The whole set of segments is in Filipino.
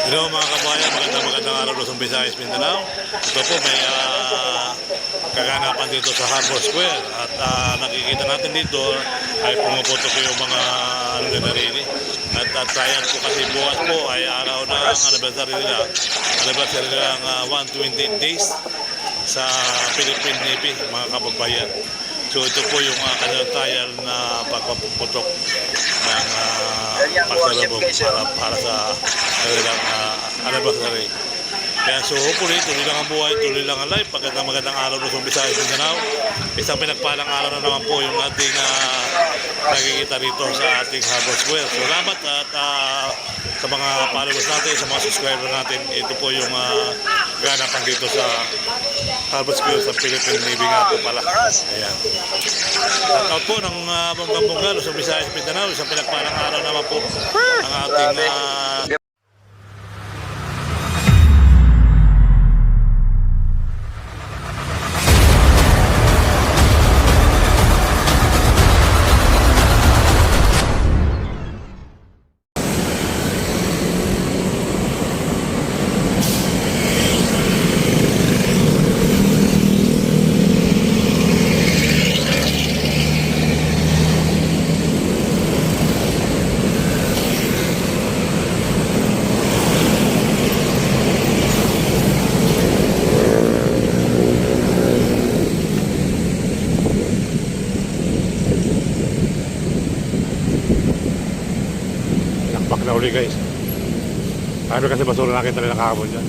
Hello mga kabayan, magandang araw Luzon, Visayas, Mindanao. Ito po may kaganapan dito sa Harbor Square at nakikita natin dito ay pumuputok yung mga na narili. At ayan po kasi bukas po ay araw na ang anniversary nila ang 120 days sa Philippine Navy, mga kababayan. So ito po yung kanilang trial na pagpaputok ng pagsalubog para sa kanilang anniversary. Kaya so hopefully tuloy lang ang buhay, tuloy lang ang life. Magandang araw Luzon, Visayas, Mindanao. Isang pinagpalang araw na naman po yung ating nakikita rito sa ating Harbor Square. Salamat at sa mga followers natin, sa mga subscriber natin. Ito po yung ganapan dito sa Harbor Square sa Philippine Navy nga po pala. Ayan. At out po ng bonggang-bongga Luzon, Visayas, Mindanao. Isang pinagpalang araw naman po ang ating na uli guys. Ano kasi basura nakita nila kahapon dyan.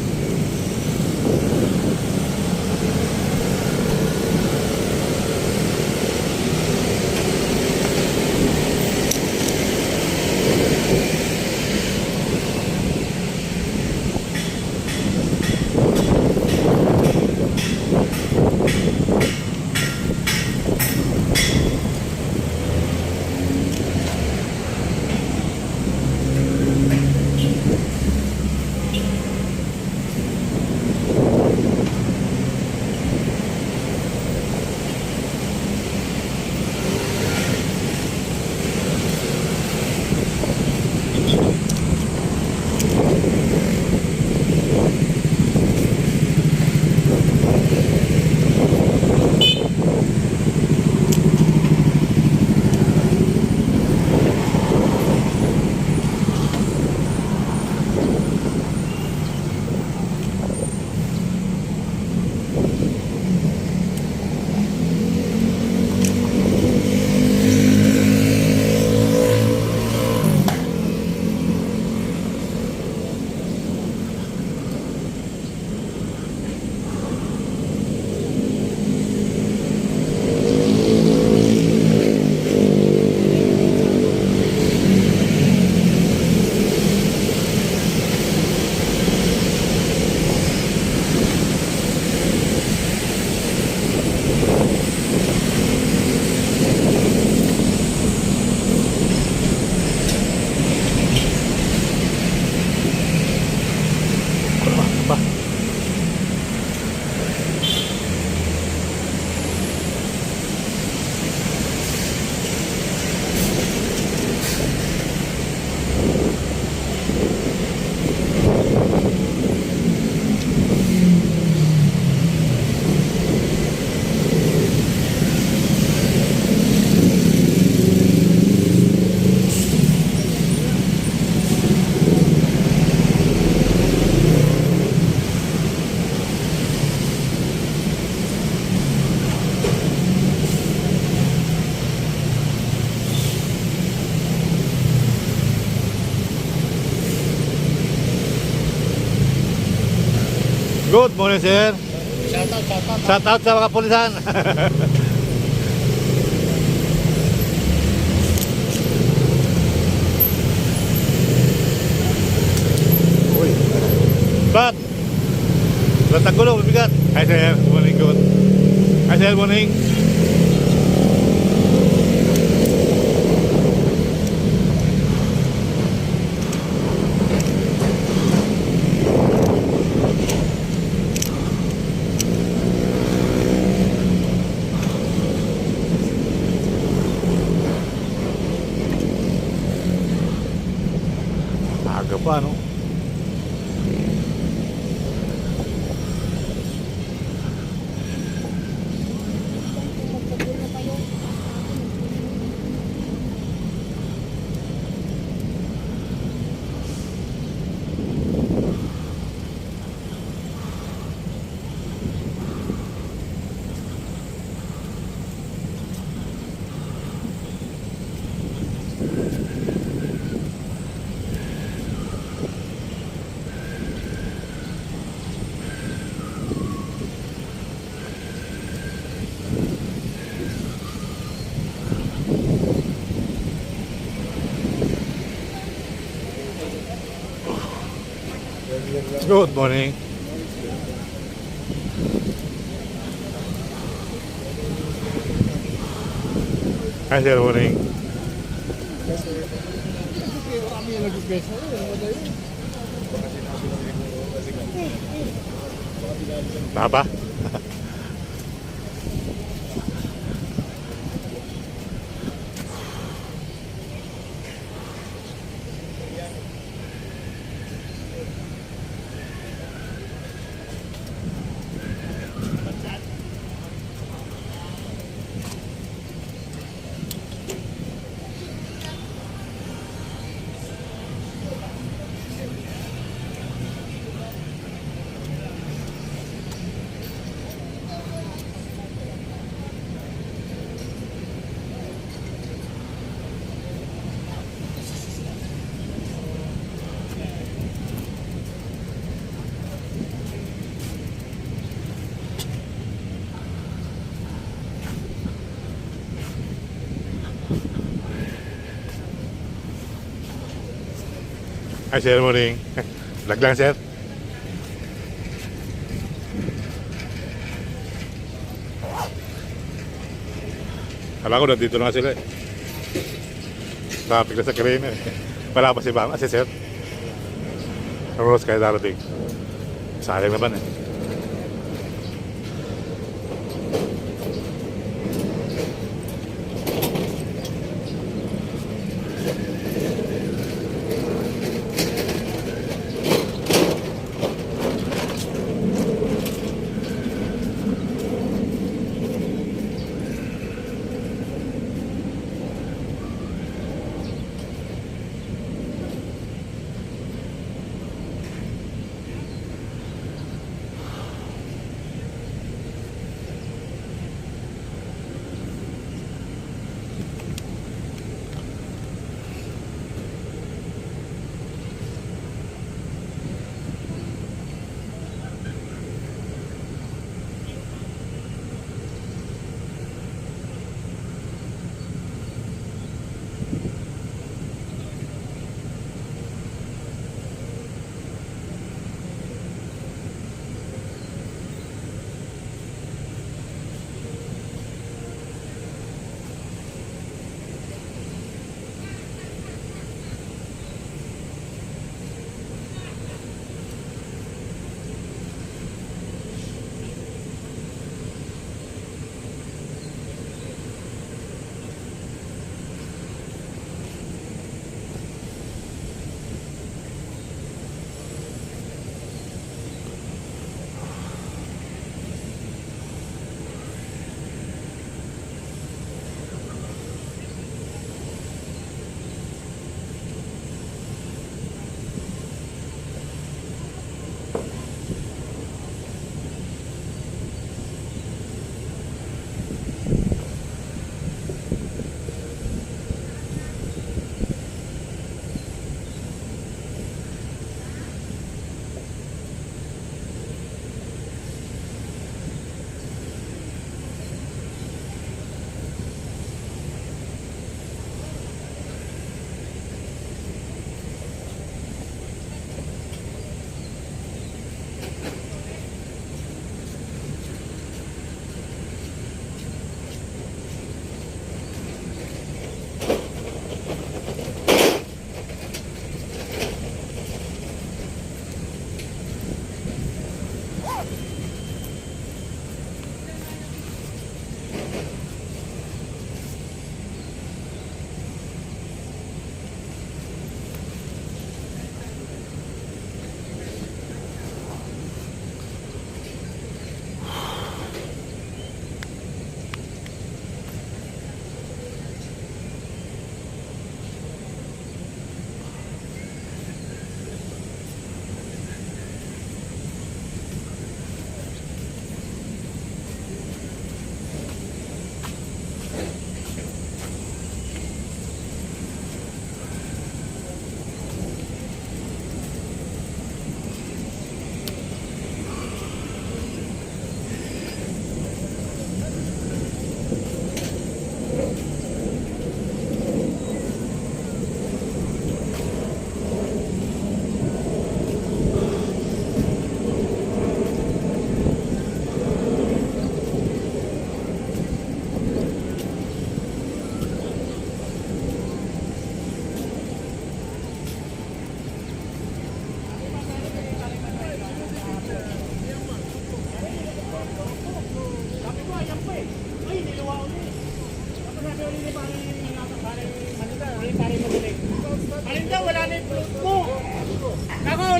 Good morning, sir. Shout out sa mga pulisan. Uy. Bat. Latag gulo, bibigat. Hi, sir. Morning, good. Hi, sir. Morning. Aga pa, no? Good morning. Hi, sir. Morning. Apa? Hi, sir. Morning. Vlog lang, sir. Kala ko nandito na nga sila eh. Traffic na sa Carino eh. Wala pa si Bama, si sir. Rose kaya darating. Sayang naman eh.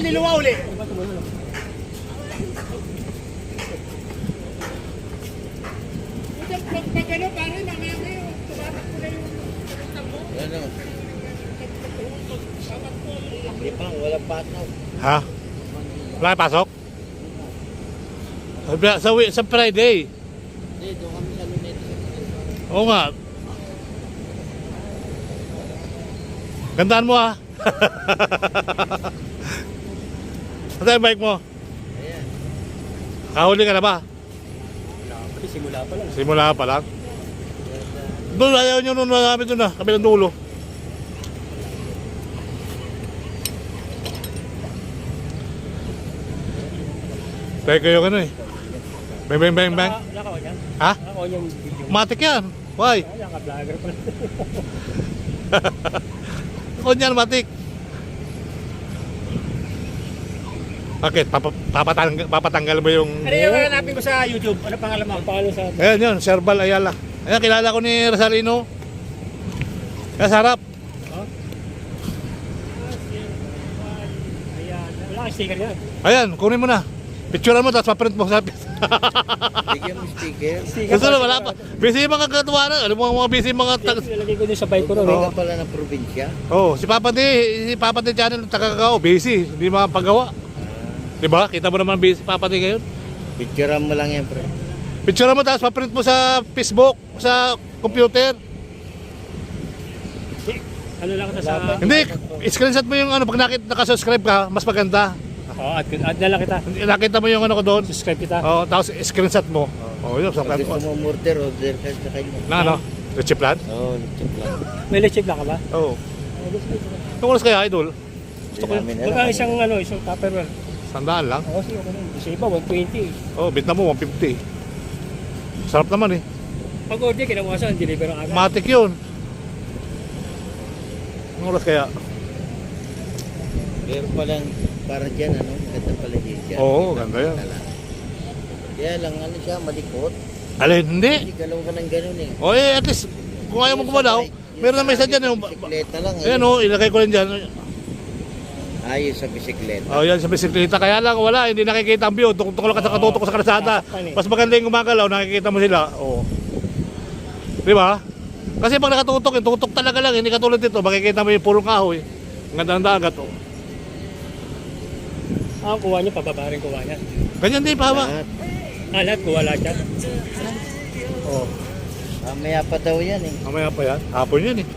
liluwa uli. Ano? Hindi pa, wala patnaw. Ha? Wala kayo pasok? Sa Friday. Hindi, doon kami sa Luneta. Oo nga. Gandaan mo ah. Ano yung bike mo? Ayan. Kahuli ka na ba? Simula pa lang. Simula pa lang. Doon, ayaw nyo nun namin doon na, kabilang dulo. Teka yung ano eh. Bang bang bang bang. Nakaw yan. Ha? Nakaw yung video. Matik yan. Why? Ay, naka-vlogger pala. Kunyan matik. Bakit? Papatanggal mo yung... Ano yung hanapin ko sa YouTube? Ano pangalan mo? Pangalan sa... Ayan yun, Serbal Ayala. Ayan, kilala ko ni Rosalino. Kaya sarap. Oh? Ayan. Wala kang sticker yan. Ayan, kunin mo na. Picturean mo, tapos paprint mo sa... Bigyan mo sticker. Gusto na, wala pa. Busy yung mga katuwanan. Alam mo mga busy yung mga... Nilagay ko din sa bike ko ron. Hindi ka pala ng probinsya. Si Papa D channel, taga-Cagao, busy. Hindi makapagawa. Diba? Kita mo naman busy, Papa D ngayon. Picturean mo lang yan, pre. Picturean mo, tapos paprint mo sa Facebook, sa computer. Ano lang kita sa... Hindi, screenshot mo yung ano, pag nakasubscribe ka, mas maganda. Oo, add na lang kita. Nakita mo yung ano ko doon. Subscribe kita. Tapos screenshot mo. Yun, Pag subscribe gusto mo. mo order ka sa kanya. Na ano? Richie Plan? Oo, lechip lang. May lechip lang ka ba? Oo. Anong oras kaya, idol? Gusto ko namin Baka isang tupperware. Sandaan lang. Oo, sige, okay na. Isa iba, 120. Bit na mo, 150. Sarap naman eh. Pag order, kinawasan, deliver ang agad. Matik yun. Anong oras kaya? Meron palang para dyan, ano, ganda pala dyan. Oo, ganda yan. Kaya lang, ano siya, malikot. Alin, hindi. Hindi, galaw ka ng ganun eh. At least, kung ayaw mo gumalaw, meron na may isa dyan. Bisikleta lang. Ayan ilagay ko rin dyan. Ayos sa bisikleta. Yan sa bisikleta. Kaya lang, wala, hindi nakikita ang view. Tuktok lang ka sa katutok ko sa kalsada. Mas maganda yung gumagalaw, nakikita mo sila. Di ba? Kasi pag nakatutok, yung tutok talaga lang. Hindi katulad dito, makikita mo yung purong kahoy. Ang ganda ng dagat. Ang kuha niya, pababa rin kuha niya. Ganyan din, pahawa. Lahat. Lahat kuha lahat yan. Mamaya pa daw yan eh. Mamaya pa yan. Hapon yan eh.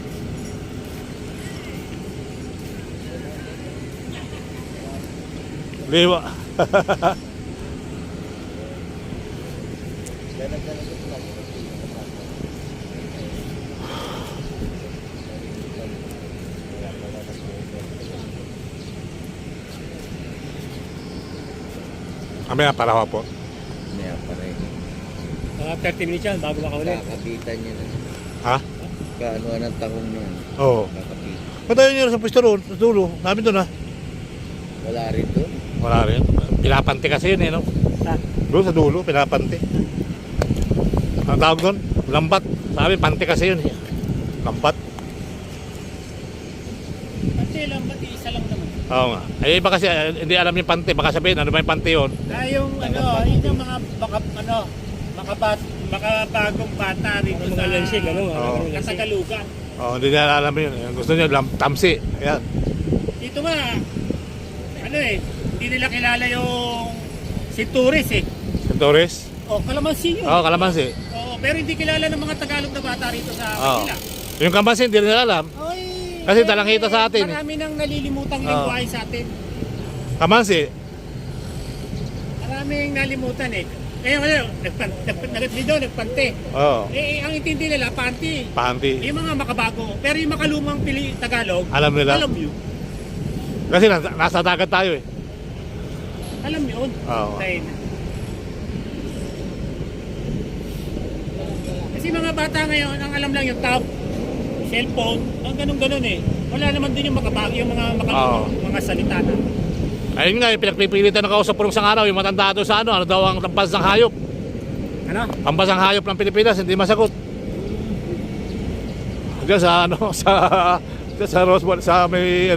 Liwa. Mamaya para ako po. Mamaya pa rin. Mga 30 minutes yan, bago makahuli. Kakapitan niya na. Ha? Kaanuan ang tahong niya. Oo. Kakapitan. Patayin nyo sa pwesto roon, sa dulo. Namin doon ha. Wala rin doon. Wala rin. Pinapante kasi yun eh, no? Ha? Doon sa dulo, pinapante. Ang tawag doon? Lambat. Sabi, pante kasi yun eh. Lambat. Kasi lambat, isa lang naman. Oo nga. Ay, iba kasi, hindi alam yung pante. Baka sabihin, ano ba yung pante yun? Yung yun yung mga makabagong bata rito sa Lansig, Kasagalugan. Hindi nila alam yun. Gusto niya, tamsi. Ayan. Dito nga, hindi nila kilala yung si Torres eh. Torres? Kalamansi yun. Kalamansi. Pero hindi kilala ng mga Tagalog na bata rito sa Manila. Yung kalamansi, hindi nila alam. Kasi dalangita sa atin. Marami nang nalilimutang lingwahe sa atin. Kalamansi. Maraming nalimutan eh. Ngayon, nagpante. Ang intindi nila, panty. Panty. Yung mga makabago. Pero yung makalumang Tagalog, Alam nila. alam yun. Kasi nasa dagat tayo eh. Alam yun. Oo. Kasi mga bata ngayon, ang alam lang yung tab, cellphone, ang ganun-ganun eh. Wala naman din yung makabago, yung mga makalumang mga salita na. Ayun nga, yung pinagpipilitan ng kausap ko nung isang araw, yung matanda doon sa ano daw ang tampas ng hayop. Ano? Tampas ng hayop ng Pilipinas, hindi masagot. Diyan sa ano, sa Roswell, sa may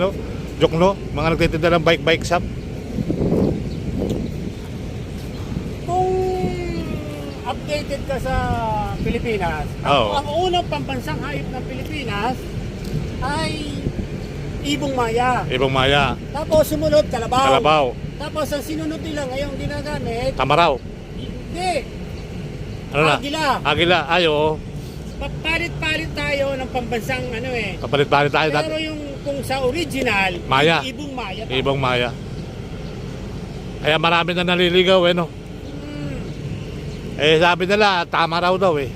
Jokno, mga nagtitinda ng bike shop. Kung updated ka sa Pilipinas, Oo. ang unang pambansang hayop ng Pilipinas ay ibong maya. Ibang Maya, Tapos sumunod kalabaw. Kalabaw, Tapos ang sinunod nila ngayong ginagamit, Tamaraw. hindi, Ano na? Agila. Agila, ay oo. Papalit-palit tayo ng pambansang ano eh. Kapalit-palit tayo Pero dati. yung kung sa original, Maya. ibong maya. Ibang Maya. Kaya marami na naliligaw eh no. Eh sabi nila, tama raw daw eh.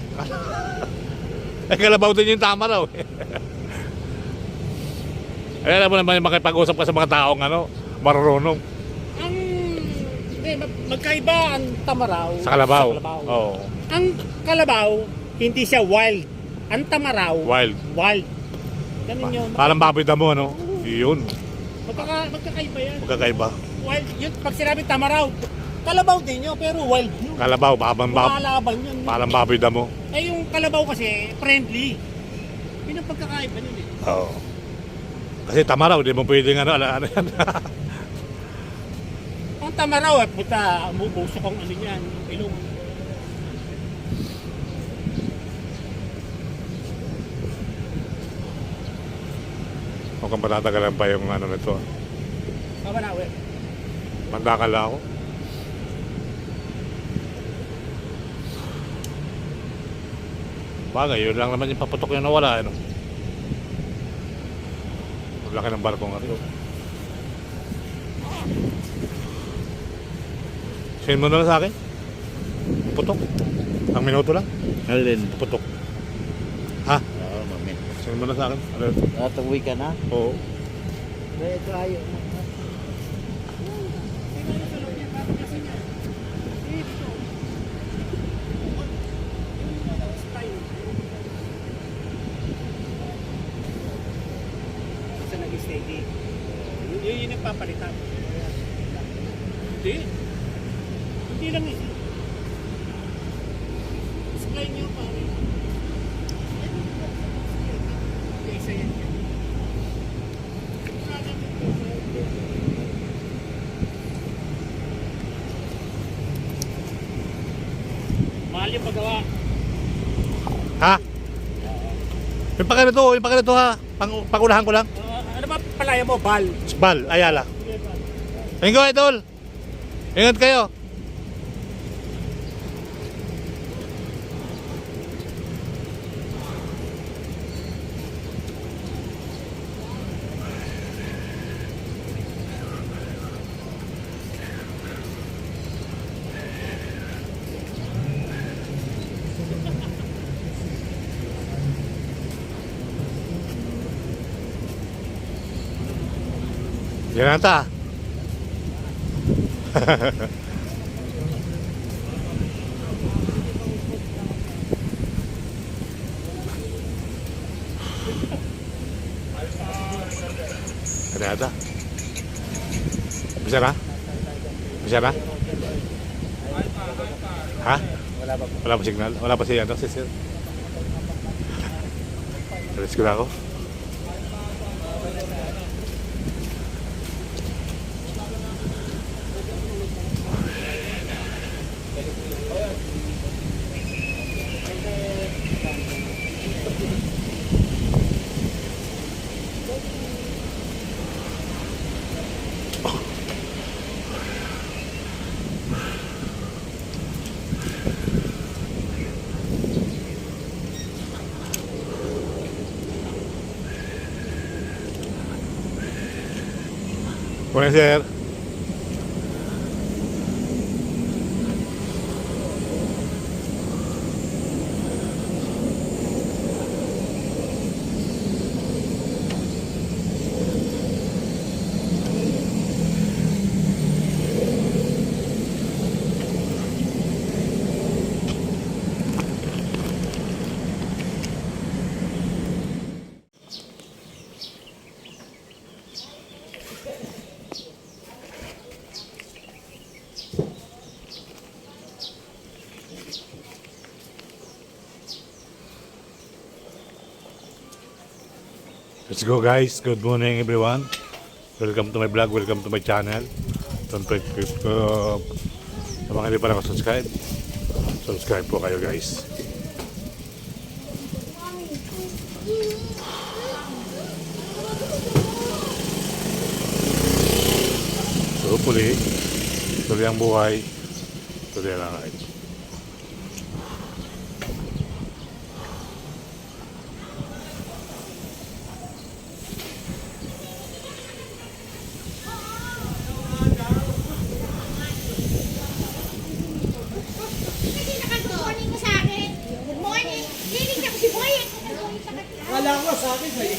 Eh kalabaw din yung tama raw eh. Eh alam mo naman makipag-usap ka sa mga taong ano, marunong Hindi, magkaiba ang tamaraw sa kalabaw. Oo. Ang kalabaw, hindi siya wild. Ang tamaraw, Wild. wild. Ganun yun. Parang baboy damo no. Yun, Magkakaiba yan. magkakaiba. Wild, yun, pag sinabi tamaraw, kalabaw din yun, pero wild yun. Kalabaw, Lumalaban yun. parang baboy damo. Eh yung kalabaw kasi, friendly. Yun ang pagkakaiba nun eh. Oo. Kasi tamaraw, di mo pwedeng ano yan. Ang tamaraw, puta, umubuso kong ano yan, ilong. Mukhang patatagalan pa yung ano nito. Tama na, we. Mandakala ako. Bagay, yun lang naman yung paputok yung nawala. Ano? Ang laki ng barko nga rin. Send mo na lang sa akin. Putok. Ang minuto lang. Alin? Putok. Ha? Oo, mami. Send mo na sa akin. Ano? Natuwi ka na? Oo. Kaya tayo. Sa nag-steady. Yun yung nagpapalitan. Hindi. Hindi lang eh. Explain nyo pare. Isa yan. Mahal yung paggawa. Ha? Yung pagkanito ha. Pangunahan ko lang. Ano ba palaya mo? Bal. Bal, Ayala. Thank you, idol. Ingat kayo. Yan ata. Ada ata. Bisa na? Bisa na? Ha? Wala pa signal? Wala pa si ano, si sir? Alis ko na ako. Buenas, sir. Let's go guys. Good morning everyone. Welcome to my vlog, welcome to my channel. Don't forget sa mga hindi pa nakasubscribe, subscribe po kayo guys. So tuloy ang buhay, tuloy ang life. Good morning mo sa akin. Good morning. Hiling niya ko si Boy. Wala ko sa akin eh.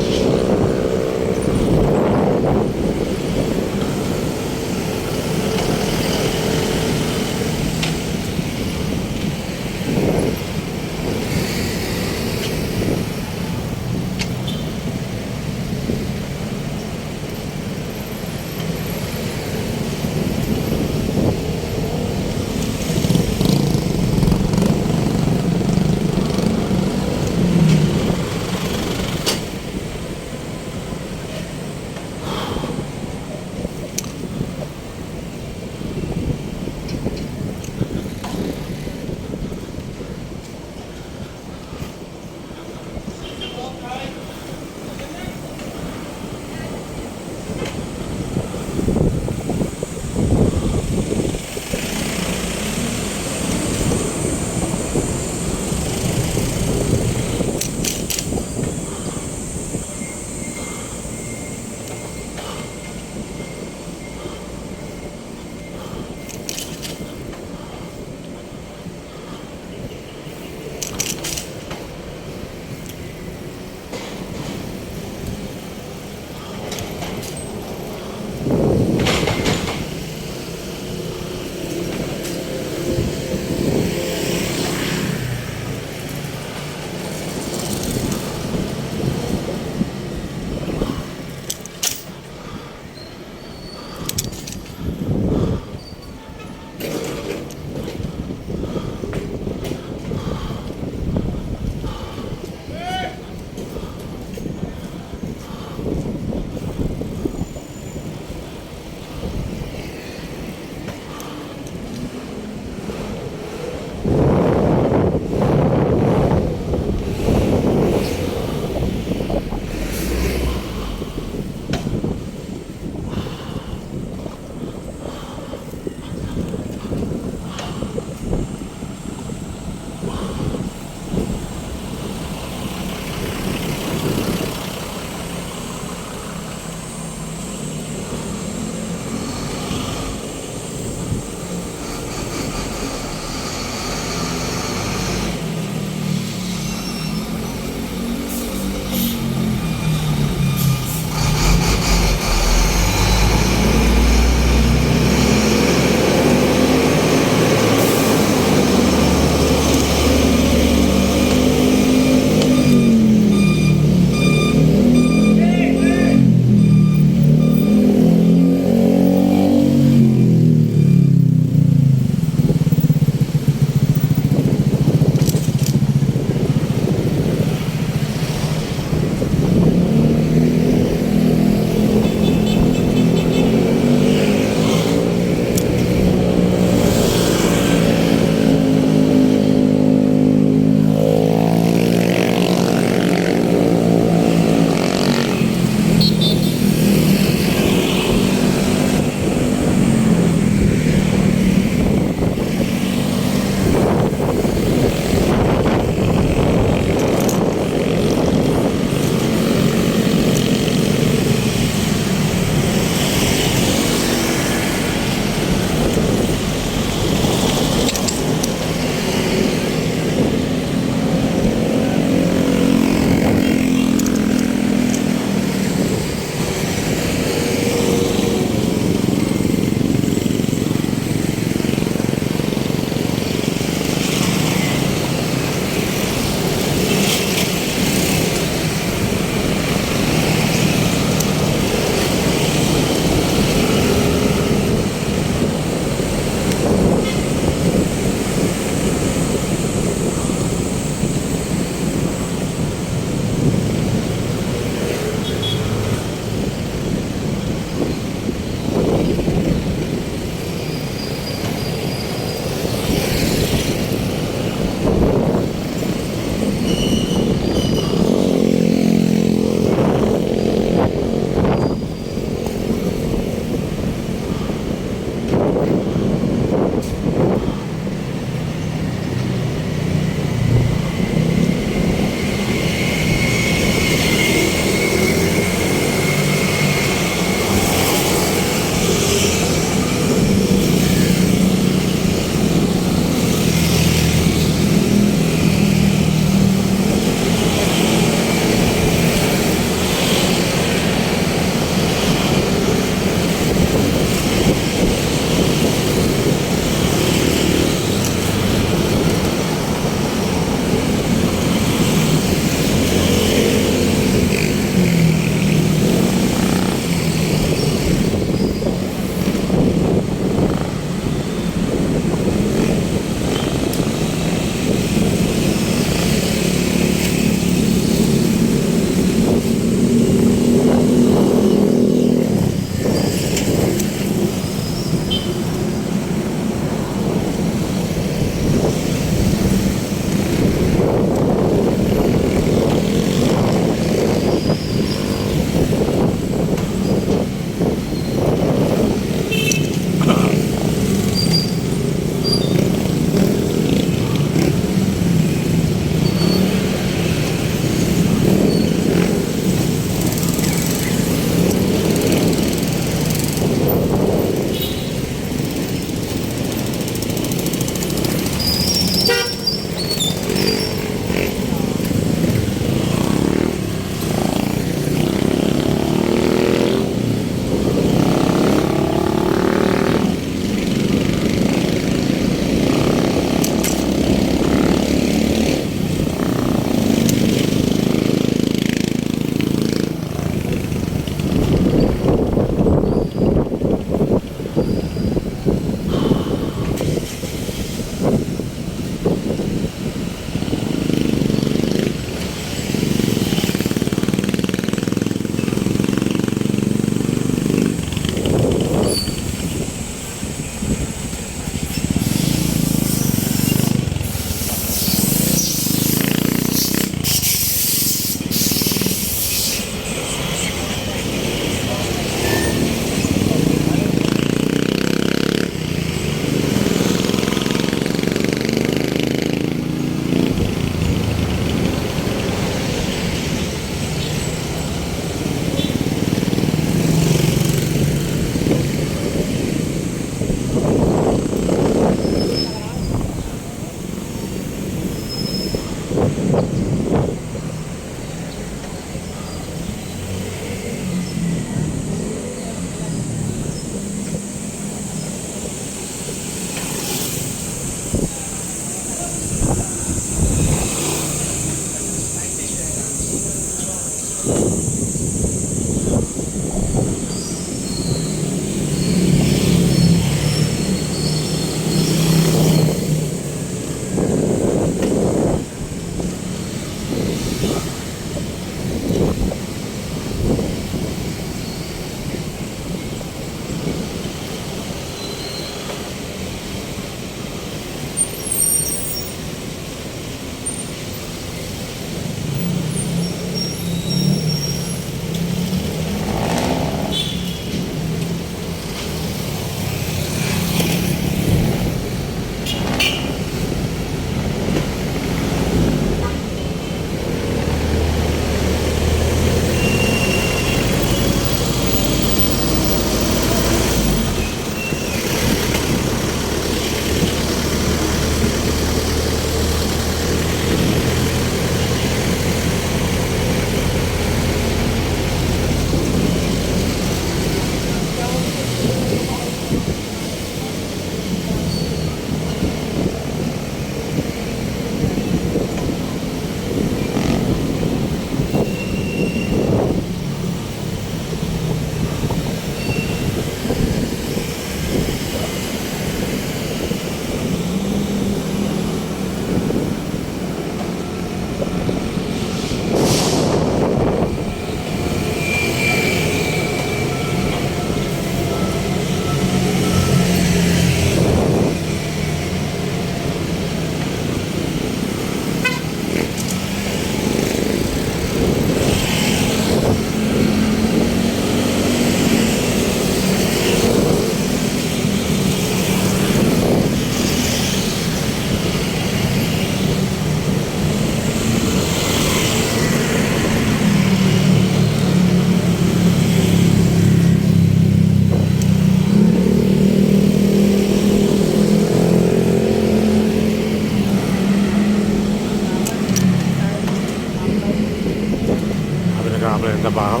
Kami nag-a-apply ng trabaho.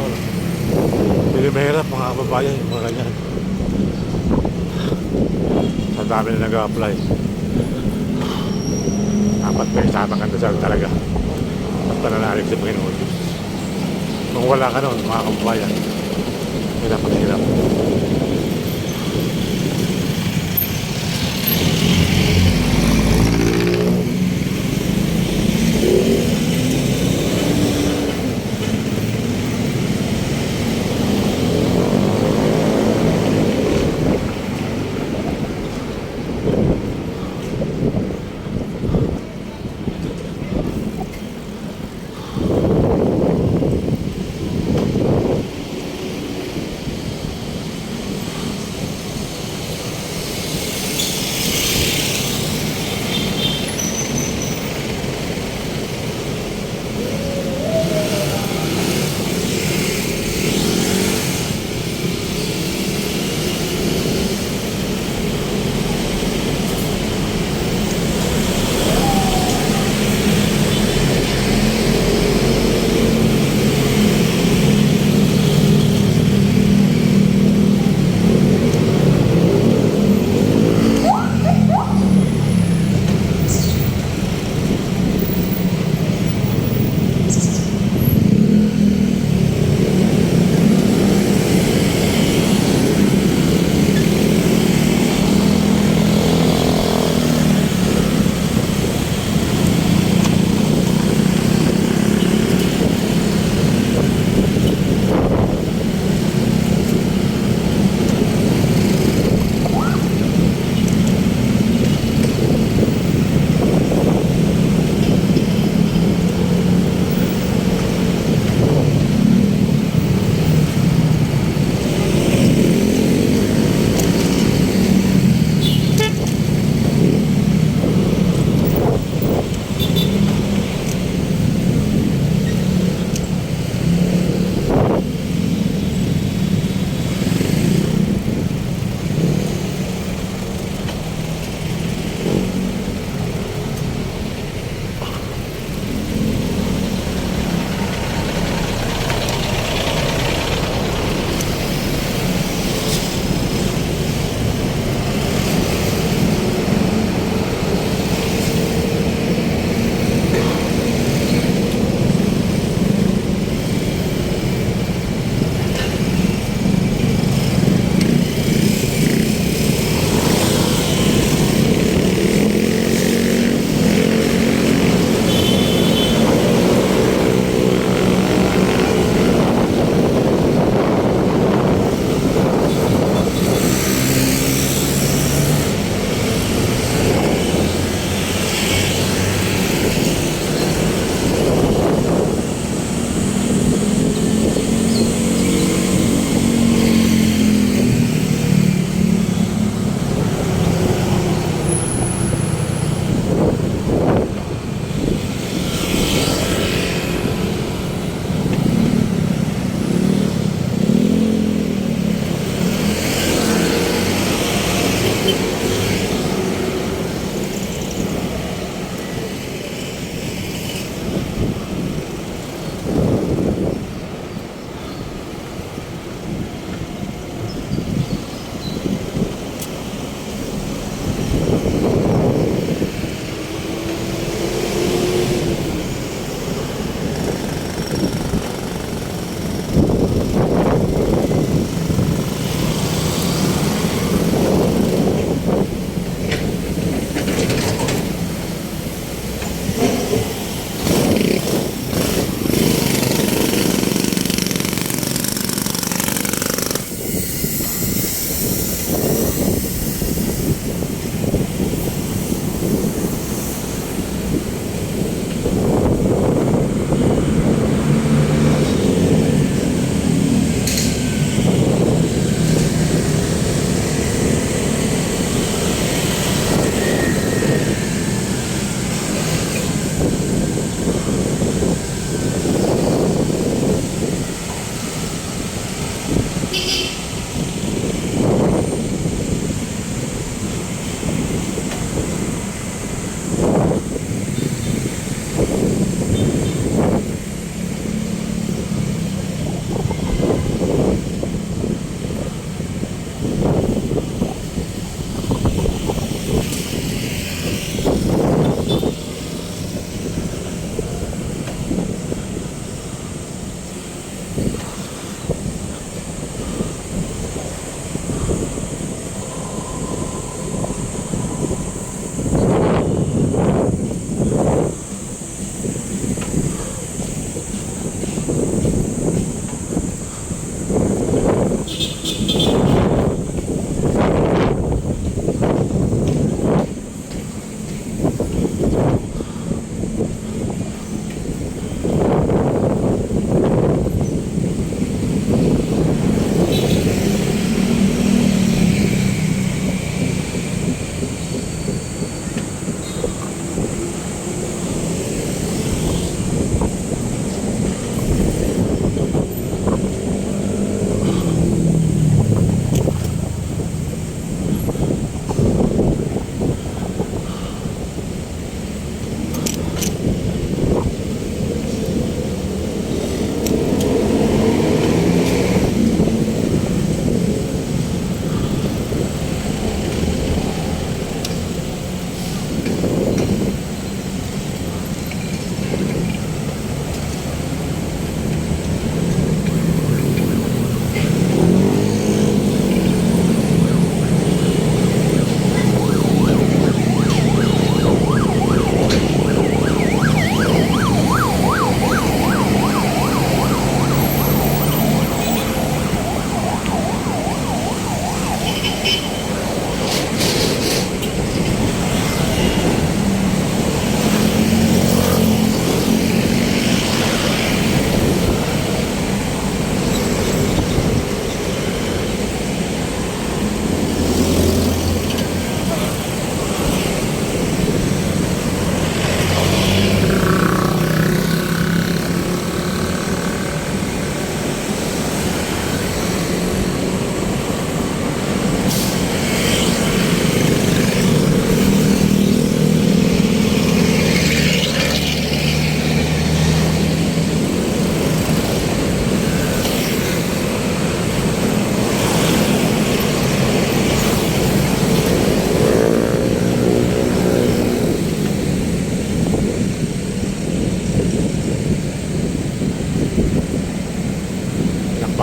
Hindi mahirap mga kababayan, yung mga ganyan. Sa dami na nag-a-apply. Dapat may isama ka dasal talaga. At pananalig sa Panginoon Diyos. Kung wala ka nun, mga kababayan, hirap at hirap.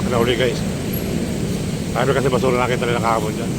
Pag nauli guys. Sabi kasi basura nakita nila kahapon dyan.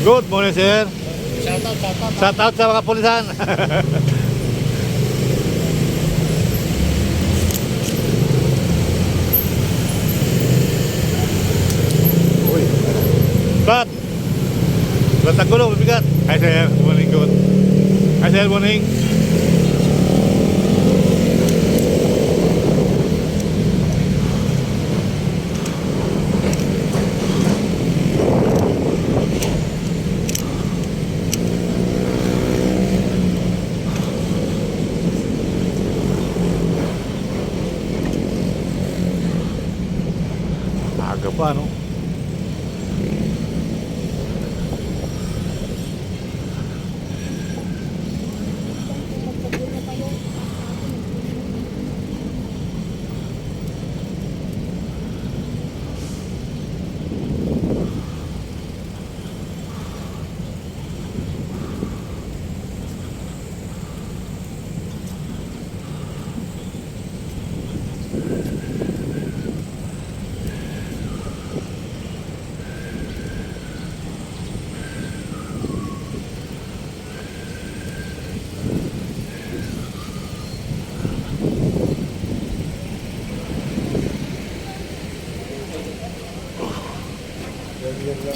Good morning, sir. Shout out sa mga pulisan. Uy. Bat. Batang gulo, mabigat. Hi, sir. Morning, good. Hi, sir. Morning. Aga pa, no?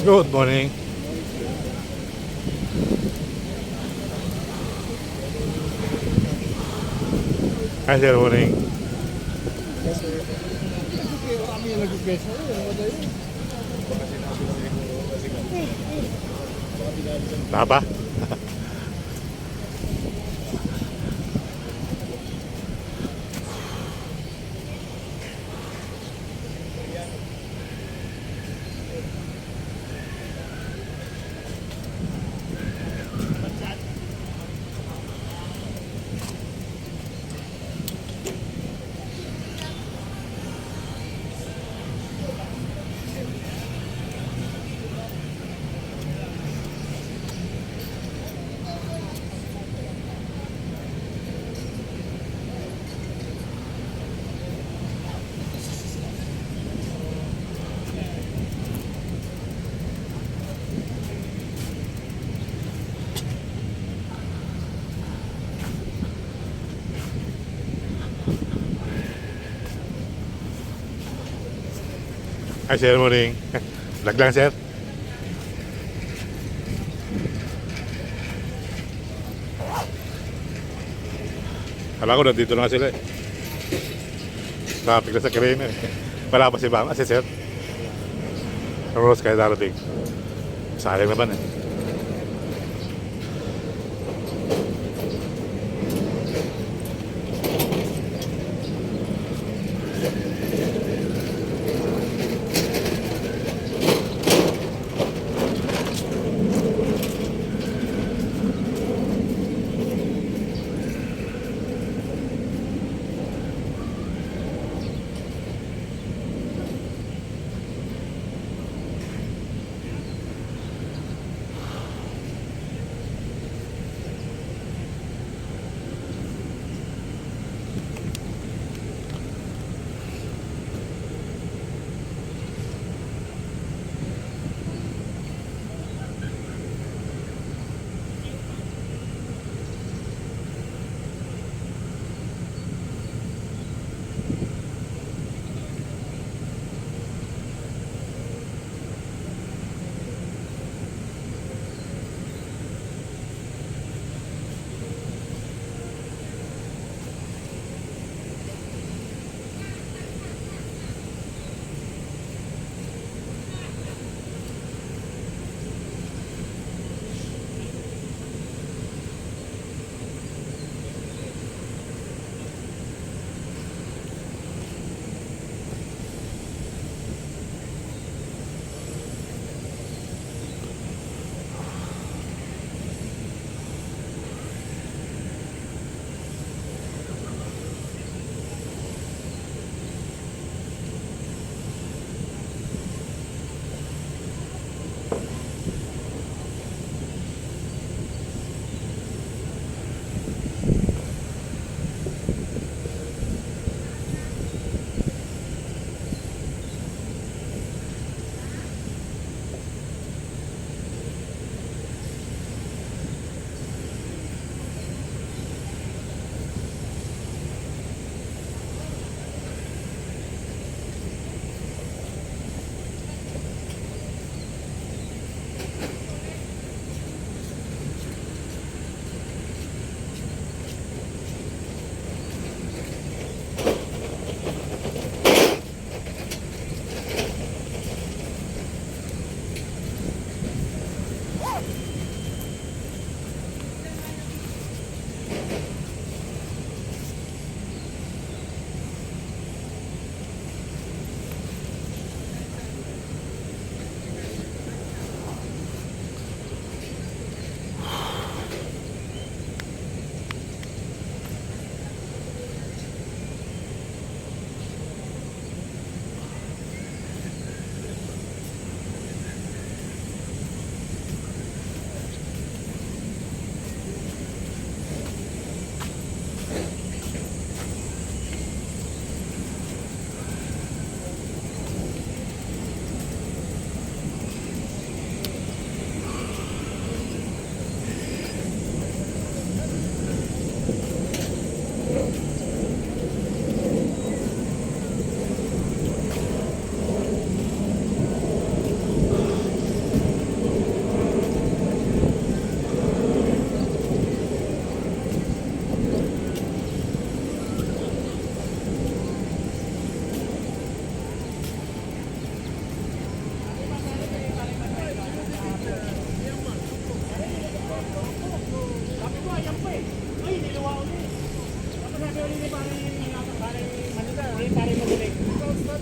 Good morning. Hi, sir. Morning. Kami yung nag-guess. Apa? Ay, sir, morning. Vlog lang, sir. Kala ko nandito na nga sila eh. Traffic na sa Kramer eh. Wala pa si Bama, si sir. Rose kaya darating. Sayang naman eh.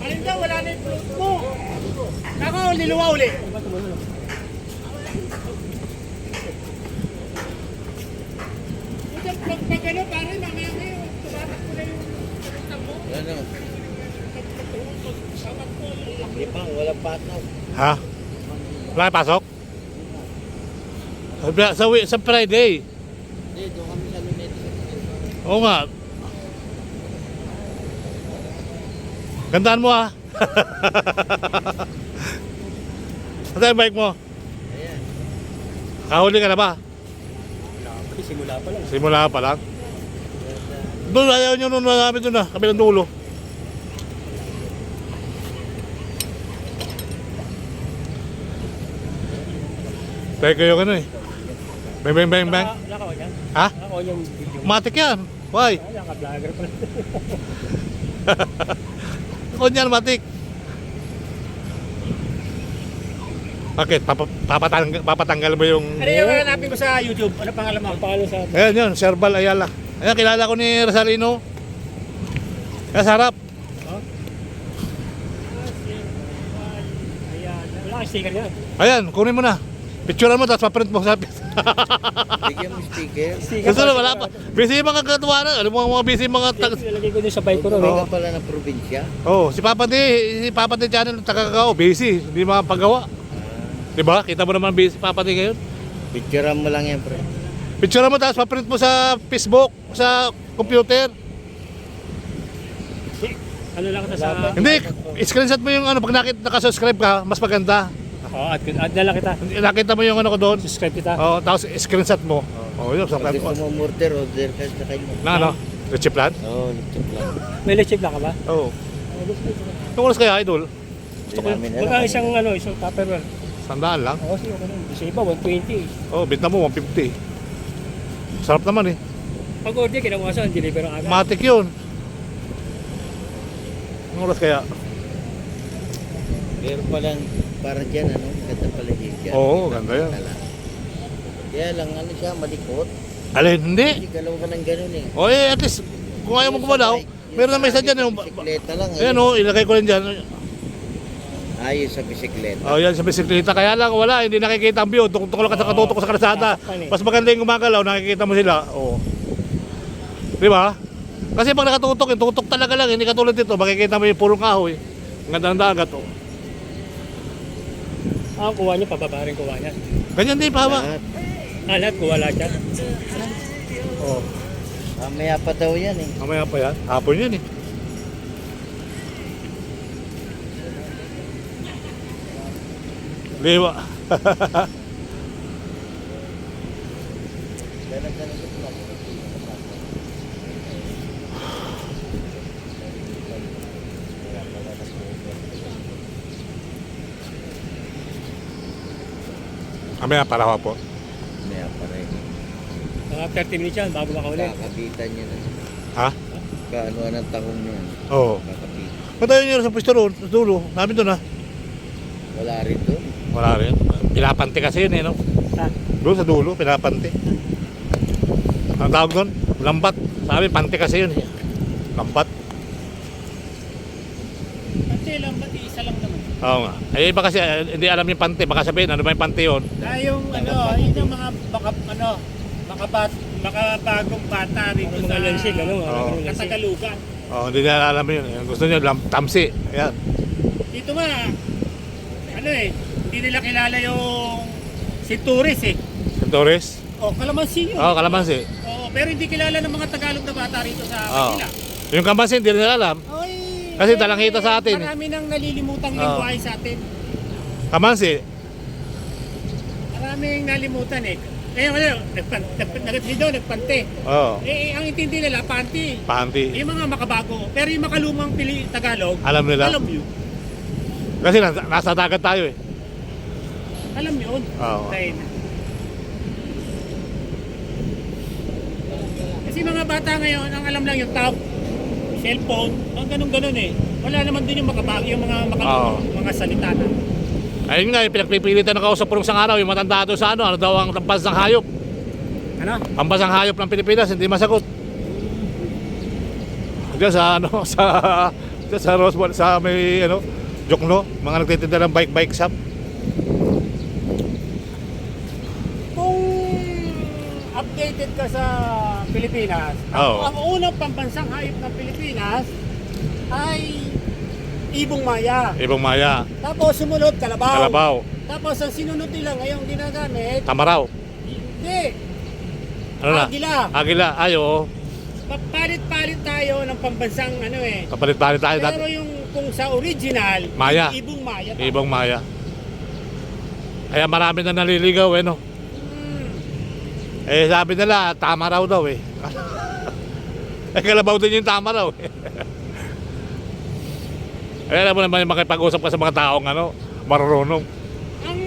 Alin daw, wala na yung float mo. Ako, liluwa uli. Pag ano, parang mamaya kayo, tumatak ko na yung tabo. Ano? Hindi pa, walang patong. Ha? Wala kayo pasok? Sa Friday. Hindi, doon kami sa Luneta. Oo nga. Gandaan mo ah. Ano yung bike mo? Ayan. Kahuli ka na ba? Simula pa lang. Simula pa lang. Doon, ayaw nyo nun marami doon ah. Kabilang dulo. Teka yung ano eh. Bang bang bang bang. Naka ko yan. Ha? Naka ko yung video. Matik yan. Why? Ay, naka-vlogger pala. Kunyan matik. Bakit? Papatanggal mo yung... Ano yung hanapin ko sa YouTube? Ano pangalan mo? Paano sa... Ayan yun, Serbal Ayala. Ayan, kilala ko ni Rosalino. Ayan, sarap. Ayan. Wala kang sticker yan. Ayan, kunin mo na. Picturean mo, tapos paprint mo sa... Bigyan mo sticker. Sticker. Gusto na, wala pa. Busy yung mga katuwanan. Alam mo mga busy yung mga... Nilagay ko din sa bike ko ron. Oo. Pala ng probinsya. Oh, si Papa D channel taga-Kakao, busy. Hindi makapagawa. Diba? Kita mo naman busy Papa D ngayon. Picturean mo lang yan, pre. Picturean mo, tapos paprint mo sa Facebook, sa computer. Ano lang ito sa... Hindi, screenshot mo yung ano, pag nakasubscribe ka, mas maganda. Oo, add na lang kita. Nakita mo yung ano ko doon. Subscribe kita. Oh, tapos screenshot mo. Oh, yun, Pag subscribe gusto mo. mo order ka sa kanya. Na ano? Richie Plan? Oo, lechip lang. May lechip lang ka ba? Oo. Yung oras kaya, idol? Gusto ko yun. Baka isang tupperware. 100 lang. Oo, sige, okay lang. Isa iba, 120. Oh, benta mo, 150. Sarap naman eh. Pag order, kinawasan, deliver ang agad. Matik yun. Yung oras kaya? Meron palang parang dyan, ano? Ganda pala dyan. Oo, ganda yan. Kaya lang, ano siya, malikot. Alin, hindi. Hindi galaw ka ng ganun eh. O at least, kung ayaw mo gumalaw, meron na may isa dyan. Yung, Bisikleta lang. ayan o, ilagay ko rin dyan. Ayos sa bisikleta. Oh, yan sa bisikleta. Kaya lang, wala, hindi nakikita ang view. Tutok lang ka sa katutok sa kalsada. Mas maganda yung gumagalaw, nakikita mo sila. Oo. Di ba? Kasi pag nakatutok, yung tutok talaga lang. Hindi katulad dito, makikita mo yung purong kahoy. Ang ganda ng dagat. Oh. Ang kuha niya, pababa rin kuha niya. Ganyan din, pahawa. Lahat. Lahat kuha lahat yan. Oh. Mamaya pa daw yan eh. Mamaya pa yan. Hapon yan eh. Liwa. Mamaya para ako po. Mamaya pa rin. Mga 30 minutes yan bago makahuli. Kakabitan niya na. Ha? Kaanuan ang tahong niya. Oo. Kakabitan. Patayin nyo sa pwesto roon, sa dulo. Namin doon ha. Wala rin doon. Wala rin. Pinapante kasi yun eh, no? Ha? Doon sa dulo, pinapante. Ang tawag doon? Lambat. Sabi, pante kasi yun eh. Lambat. Kasi lang, ba't isa lang naman? Oo nga. Ay, iba kasi, hindi alam yung pante. Baka sabihin, ano ba yung pante yun? Yung yun yung mga makabagong bata rito Mga sa lansig, ano? Oo. Katagalugan. Oo, hindi nila alam yun. Yung gusto nyo, tamsi. Ayan. Dito nga, hindi nila kilala yung si Tourist eh. Yung Torres. O, Kalamansi yun. Oo, kalamansi. Oo, pero hindi kilala ng mga Tagalog na bata rito sa Oo. Manila. Yung kalamansi, hindi nila alam. Oy, Kasi talangita sa atin eh. Marami nang nalilimutang Oo. lingwahe sa atin. Kalamansi. Maraming nalimutan eh. Nagpante. Oo. Ang intindi nila, panty. Panti. Yung mga makabago. Pero yung makalumang Tagalog, Alam nila. alam yun. Kasi nasa dagat tayo eh. Alam yun. Oo. Dahil. Kasi mga bata ngayon, ang alam lang yung tab, cellphone, ang ganun-ganun eh. Wala naman din yung makabago, yung mga makalumang mga salita na. Ayun nga, yung pinagpipilitan ng kausap ko nung isang araw, yung matanda doon sa ano daw ang tampas ng hayop. Ano? Tampas ng hayop ng Pilipinas, hindi masagot. Diyan sa ano, sa Roswell, sa may ano, Jokno, mga nagtitinda ng bike shop. Kung updated ka sa Pilipinas, Oo. ang unang pambansang hayop ng Pilipinas ay ibong maya. Ibang Maya, Tapos sumunod kalabaw. Kalabaw, Tapos ang sinunod nila ngayong ginagamit, Tamaraw. hindi. Ano na? Agila. Agila, ayo. Papalit-palit tayo ng pambansang ano eh. Kapalit-palit tayo dati. Pero yung kung sa original, Maya. ibong maya. Ibang Maya. Kaya marami na naliligaw eh no. Eh sabi nila, tama raw daw eh. Eh kalabaw din yung tama raw eh. Eh alam mo naman makipag-usap ka sa mga taong ano, marunong. Ang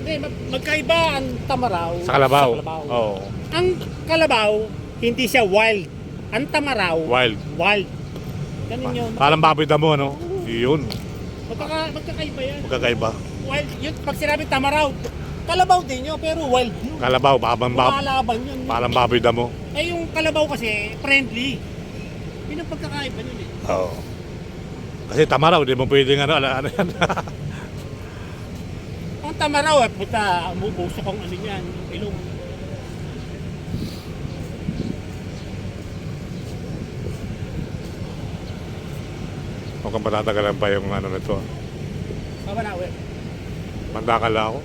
Hindi, magkaiba ang tamaraw Sa kalabaw. kalabaw. Oo. Ang kalabaw, hindi siya wild. Ang tamaraw, Wild. wild. Ganun yun. Parang baboy damo, no? Yun. Magkakaiba yan. Magkakaiba. Wild, yun, pag sinabi tamaraw, kalabaw din yun, pero wild yun. Kalabaw, Lumalaban yun. parang baboy damo. Eh yung kalabaw kasi, friendly. Yun ang pagkakaiba nun eh. Oo. Kasi tamaraw, di mo pwedeng ano yan. Ang tamaraw, puta, umuusok ang ano yan, yung ilong. Mukhang patatagalan pa yung ano nito. Kamaraw eh. Mandakala ako.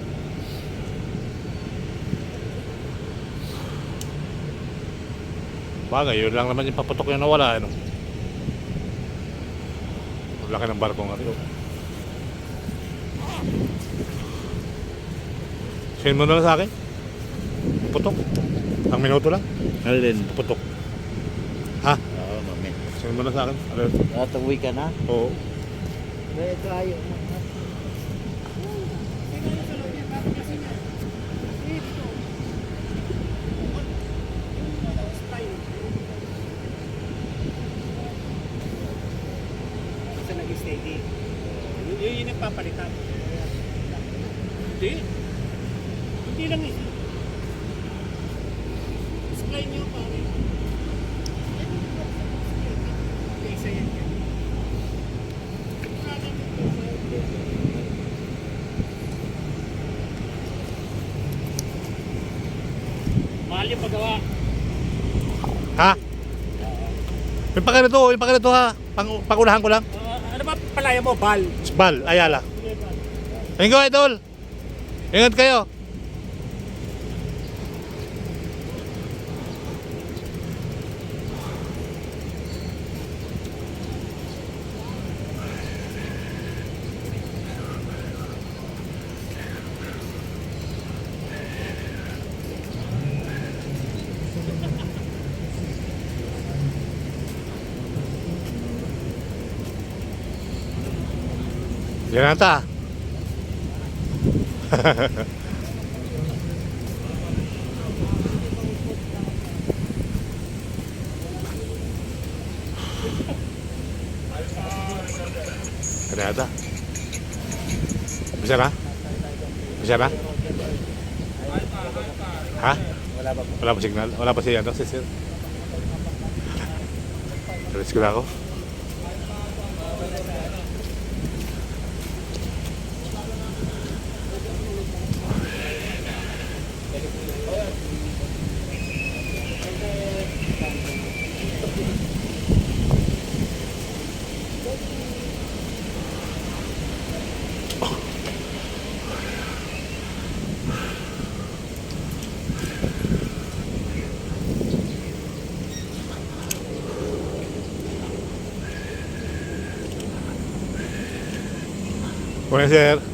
Bagay, yun lang naman yung paputok yung nawala. Ano? Ang laki ng barko nga rin. Send mo na lang sa akin. Putok. Ang minuto lang. Alin? Putok. Ha? Oo, mami. Send mo na sa akin. Ano? Natawid ka na? Oo. May tayo. Basta nag-steady. Yun yung papalitan. Hindi. Hindi lang isa. Spline nyo pare. Isa yan yan. Mahal yung paggawa. Ha? Yung pagkanito ha. Pangunahan ko lang. Ano ba palaya mo? Bal. Bal, Ayala. Thank you, idol. Ingat kayo. Yan ata. Yan ata. Bisa na? Bisa na? Ha? Wala pa signal? Wala pa si ano, si sir? Alis ko na ako. Buenas, sir.